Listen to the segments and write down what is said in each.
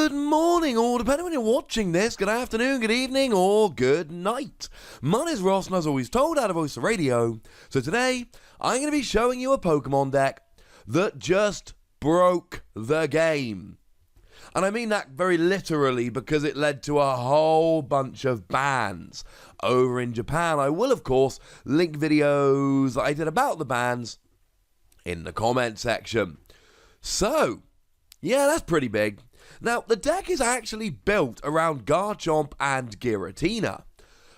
Good morning, or depending on when you're watching this, good afternoon, good evening, or good night. My name is Ross, and as always told out of TCGRadio. So today, I'm going to be showing you a Pokemon deck that just broke the game. And I mean that very literally because it led to a whole bunch of bans over in Japan. I will, of course, link videos that I did about the bans in the comment section. So, yeah, that's pretty big. Now, the deck is actually built around Garchomp and Giratina.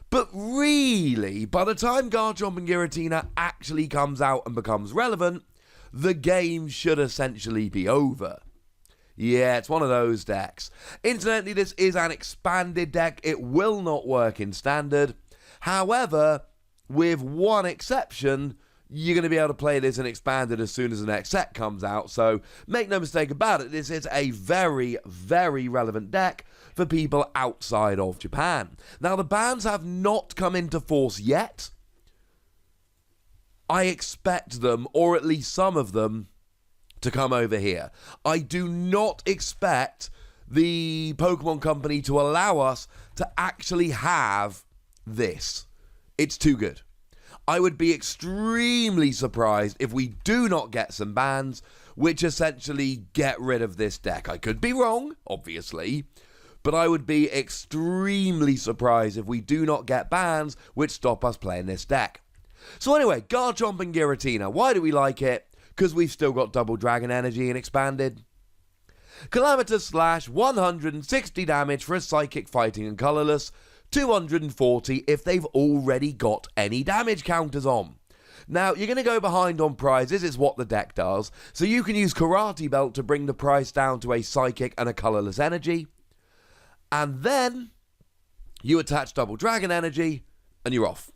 But really, by the time Garchomp and Giratina actually comes out and becomes relevant, the game should essentially be over. Yeah, it's one of those decks. Incidentally, this is an expanded deck. It will not work in standard. However, with one exception, you're going to be able to play this in expanded as soon as the next set comes out. So make no mistake about it, this is a very, very relevant deck for people outside of Japan. Now, the bans have not come into force yet. I expect them, or at least some of them, to come over here. I do not expect the Pokemon Company to allow us to actually have this. It's too good. I would be extremely surprised if we do not get some bans which essentially get rid of this deck. I could be wrong, obviously, but I would be extremely surprised if we do not get bans which stop us playing this deck. So anyway, Garchomp and Giratina. Why do we like it? Because we've still got Double Dragon Energy and Expanded. Calamitous Slash, 160 damage for a Psychic, Fighting and Colorless. 240 if they've already got any damage counters on. Now, you're going to go behind on prizes, it's what the deck does, so you can use Karate Belt to bring the price down to a Psychic and a Colorless Energy, and then you attach Double Dragon Energy, and you're off.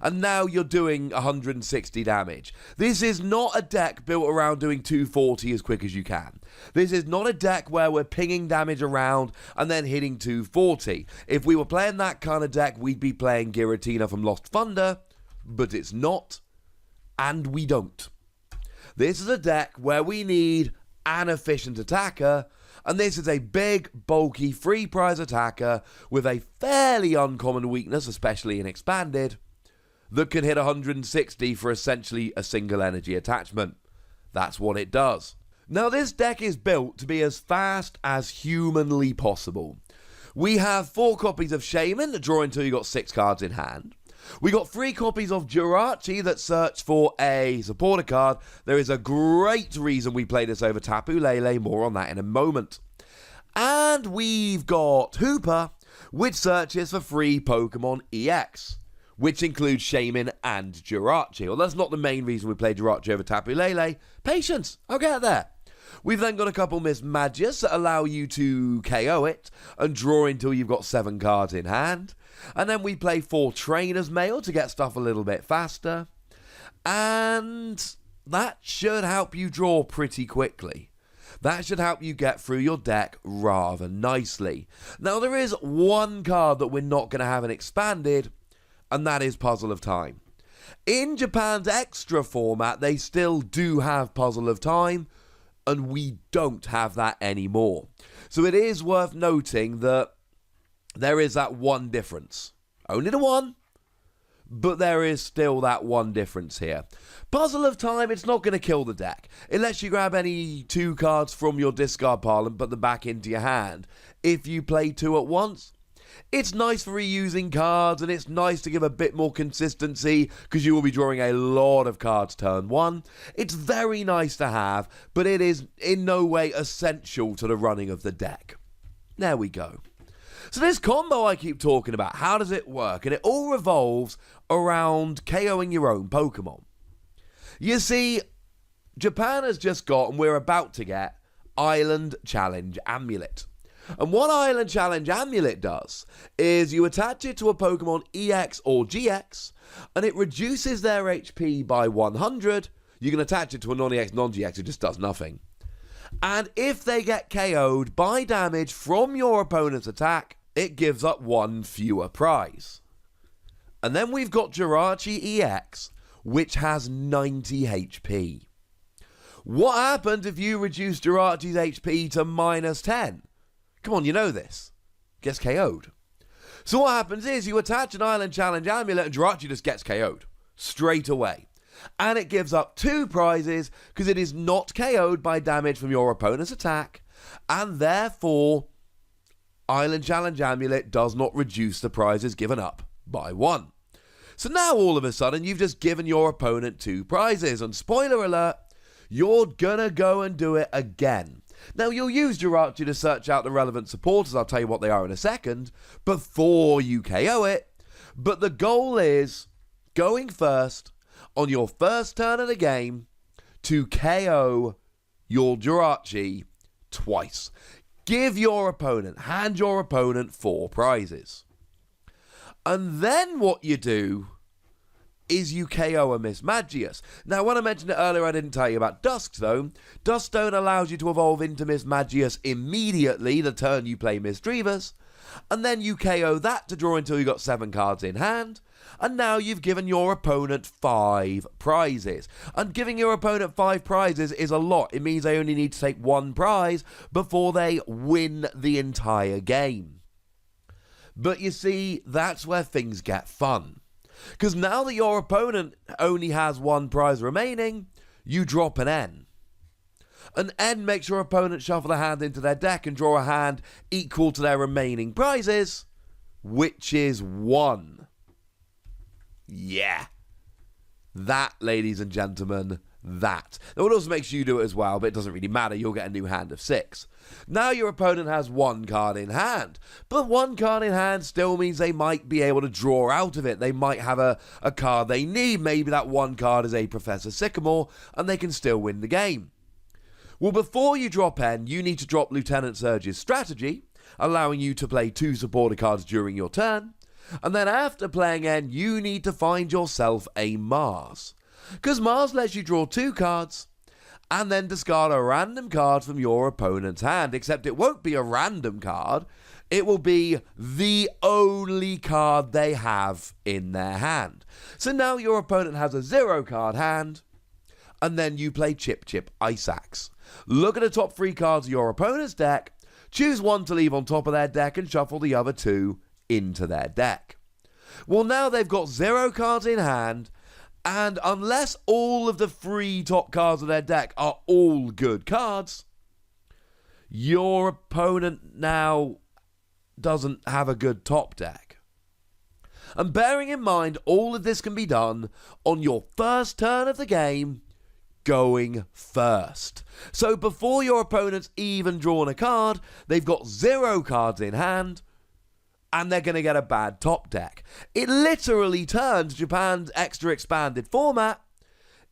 And now you're doing 160 damage. This is not a deck built around doing 240 as quick as you can. This is not a deck where we're pinging damage around and then hitting 240. If we were playing that kind of deck, we'd be playing Giratina from Lost Thunder, but it's not, and we don't. This is a deck where we need an efficient attacker, and this is a big, bulky, free prize attacker with a fairly uncommon weakness, especially in Expanded, that can hit 160 for essentially a single energy attachment. That's what it does. Now, this deck is built to be as fast as humanly possible. We have 4 copies of Shaman that draw until you got 6 cards in hand. We got 3 copies of Jirachi that search for a supporter card. There is a great reason we play this over Tapu Lele, more on that in a moment. And we've got Hooper, which searches for 3 Pokemon EX, which includes Shaman and Jirachi. Well, that's not the main reason we play Jirachi over Tapu Lele. Patience, I'll get there. We've then got a couple Miss Magius that allow you to KO it and draw until you've got 7 cards in hand. And then we play 4 Trainer's Mail to get stuff a little bit faster. And that should help you draw pretty quickly. That should help you get through your deck rather nicely. Now, there is one card that we're not going to have in Expanded, and that is Puzzle of Time. In Japan's extra format, they still do have Puzzle of Time, and we don't have that anymore. So it is worth noting that there is that one difference. Only the one, but there is still that one difference here. Puzzle of Time, it's not going to kill the deck. It lets you grab any 2 cards from your discard pile and put them back into your hand. If you play 2 at once, it's nice for reusing cards, and it's nice to give a bit more consistency because you will be drawing a lot of cards turn 1. It's very nice to have, but it is in no way essential to the running of the deck. There we go. So this combo I keep talking about, how does it work? And it all revolves around KOing your own Pokemon. You see, Japan has just got, and we're about to get, Island Challenge Amulet. And what Island Challenge Amulet does is you attach it to a Pokemon EX or GX, and it reduces their HP by 100. You can attach it to a non-EX, non-GX, it just does nothing. And if they get KO'd by damage from your opponent's attack, it gives up 1 fewer prize. And then we've got Jirachi EX, which has 90 HP. What happens if you reduce Jirachi's HP to -10? Come on, you know this. Gets KO'd. So what happens is you attach an Island Challenge amulet and Jirachi just gets KO'd straight away. And it gives up 2 prizes because it is not KO'd by damage from your opponent's attack, and therefore Island Challenge amulet does not reduce the prizes given up by 1. So now all of a sudden you've just given your opponent 2 prizes, and spoiler alert, you're gonna go and do it again. Now you'll use Jirachi to search out the relevant supporters, I'll tell you what they are in a second, before you KO it, but the goal is going first on your first turn of the game to KO your Jirachi twice. Hand your opponent 4 prizes. And then what you do is you KO a Mismagius. Now, when I mentioned it earlier, I didn't tell you about Duskstone. Duskstone allows you to evolve into Mismagius immediately the turn you play Misdreavus, and then you KO that to draw until you've got 7 cards in hand, and now you've given your opponent 5 prizes. And giving your opponent 5 prizes is a lot. It means they only need to take 1 prize before they win the entire game. But you see, that's where things get fun. Because now that your opponent only has 1 prize remaining, you drop an N. An N makes your opponent shuffle a hand into their deck and draw a hand equal to their remaining prizes, which is 1. Yeah. That, ladies and gentlemen, that. Now, it also makes you do it as well, but it doesn't really matter. You'll get a new hand of 6. Now your opponent has 1 card in hand, but 1 card in hand still means they might be able to draw out of it. They might have a card they need. Maybe that 1 card is a Professor Sycamore, and they can still win the game. Well, before you drop N, you need to drop Lieutenant Surge's strategy, allowing you to play 2 supporter cards during your turn. And then after playing N, you need to find yourself a Mars. Because Mars lets you draw 2 cards and then discard a random card from your opponent's hand. Except it won't be a random card. It will be the only card they have in their hand. So now your opponent has a 0 card hand, and then you play Chip Chip Ice Axe. Look at the top 3 cards of your opponent's deck, choose 1 to leave on top of their deck, and shuffle the other 2 into their deck. Well, now they've got 0 cards in hand, and unless all of the 3 top cards of their deck are all good cards, your opponent now doesn't have a good top deck. And bearing in mind, all of this can be done on your first turn of the game, going first. So before your opponent's even drawn a card, they've got 0 cards in hand, and they're going to get a bad top deck. It literally turns Japan's extra expanded format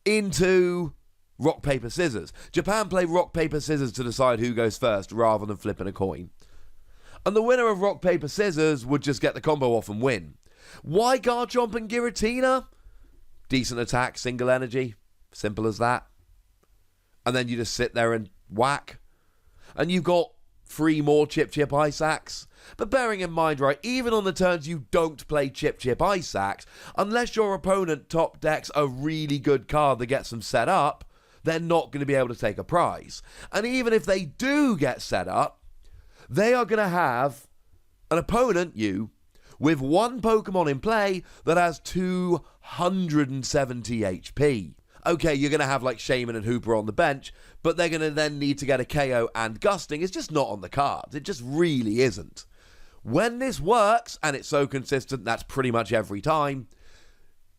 into rock, paper, scissors. Japan play rock, paper, scissors to decide who goes first rather than flipping a coin. And the winner of rock, paper, scissors would just get the combo off and win. Why Garchomp and Giratina? Decent attack, single energy. Simple as that. And then you just sit there and whack. And you've got 3 more Chip Chip Ice Axe. But bearing in mind, right, even on the turns you don't play Chip Chip Ice Axe, unless your opponent top decks a really good card that gets them set up, they're not going to be able to take a prize. And even if they do get set up, they are going to have an opponent, you, with 1 Pokemon in play that has 270 HP. Okay, you're going to have like Shaman and Hooper on the bench, but they're going to then need to get a KO and Gusting. It's just not on the cards. It just really isn't. When this works, and it's so consistent, that's pretty much every time,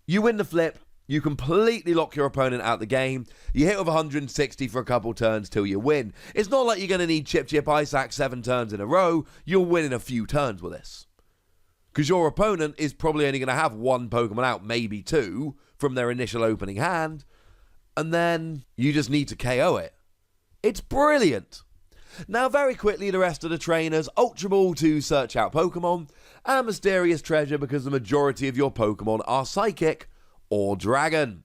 you win the flip, you completely lock your opponent out the game, you hit with 160 for a couple turns till you win. It's not like you're going to need Chip Chip Ice Axe 7 turns in a row, you'll win in a few turns with this. Because your opponent is probably only going to have 1 Pokemon out, maybe 2, from their initial opening hand, and then you just need to KO it. It's brilliant. Now, very quickly, the rest of the trainers: Ultra Ball to search out Pokemon, and Mysterious Treasure because the majority of your Pokemon are Psychic or Dragon.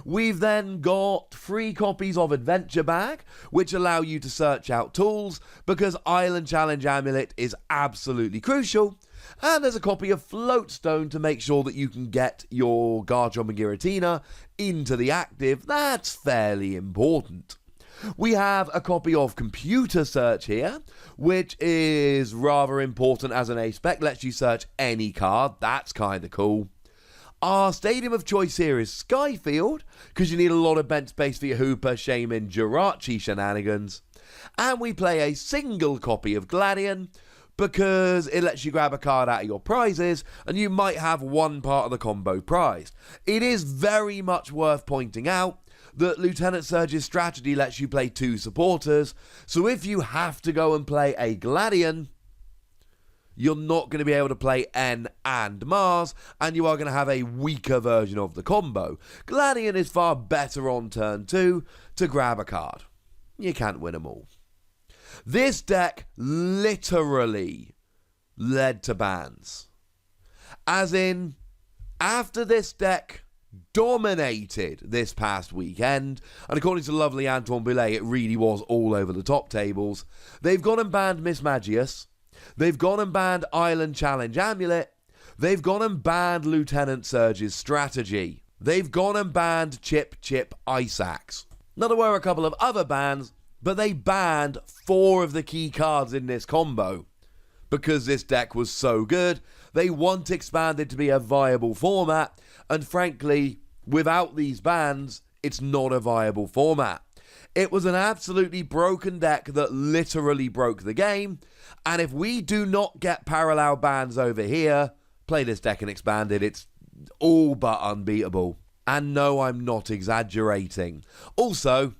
We've then got 3 copies of Adventure Bag, which allow you to search out tools because Island Challenge Amulet is absolutely crucial. And there's a copy of Floatstone to make sure that you can get your Garchomp and Giratina into the active. That's fairly important. We have a copy of Computer Search here, which is rather important as an A-spec. Lets you search any card. That's kind of cool. Our stadium of choice here is Skyfield, because you need a lot of bench space for your Hooper, Shaman, Jirachi shenanigans. And we play a single copy of Gladion, because it lets you grab a card out of your prizes, and you might have one part of the combo prized. It is very much worth pointing out that Lieutenant Surge's strategy lets you play 2 supporters, so if you have to go and play a Gladion, you're not going to be able to play N and Mars, and you are going to have a weaker version of the combo. Gladion is far better on turn 2 to grab a card. You can't win them all. This deck literally led to bans. As in, after this deck dominated this past weekend, and according to lovely Antoine Boulet, it really was all over the top tables, they've gone and banned Miss Magius. They've gone and banned Island Challenge Amulet. They've gone and banned Lieutenant Surge's strategy. They've gone and banned Chip Ice Axe. Now, there were a couple of other bans, but they banned 4 of the key cards in this combo. Because this deck was so good, they want expanded to be a viable format, and frankly, without these bans, it's not a viable format. It was an absolutely broken deck that literally broke the game, and if we do not get parallel bans over here, play this deck and expanded, it's all but unbeatable. And no, I'm not exaggerating. Also,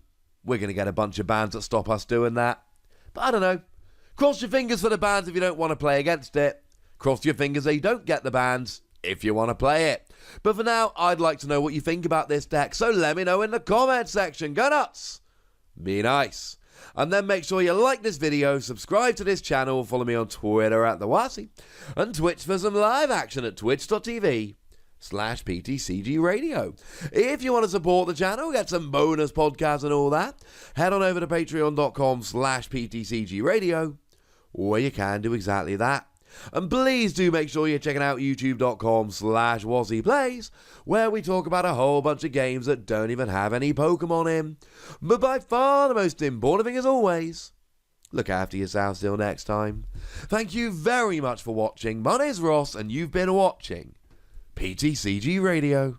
we're going to get a bunch of bans that stop us doing that. But I don't know. Cross your fingers for the bans if you don't want to play against it. Cross your fingers that you don't get the bans if you want to play it. But for now, I'd like to know what you think about this deck, so let me know in the comment section. Go nuts! Be nice. And then make sure you like this video, subscribe to this channel, follow me on Twitter at @TheWasi, and Twitch for some live action at twitch.tv/PTCGRadio. If you want to support the channel, get some bonus podcasts and all that, head on over to patreon.com/PTCGRadio, where you can do exactly that. And please do make sure you're checking out youtube.com/WasiPlays, where we talk about a whole bunch of games that don't even have any Pokemon in. But by far the most important thing, as always, look after yourselves till next time. Thank you very much for watching. My name's Ross, and you've been watching PTCG Radio.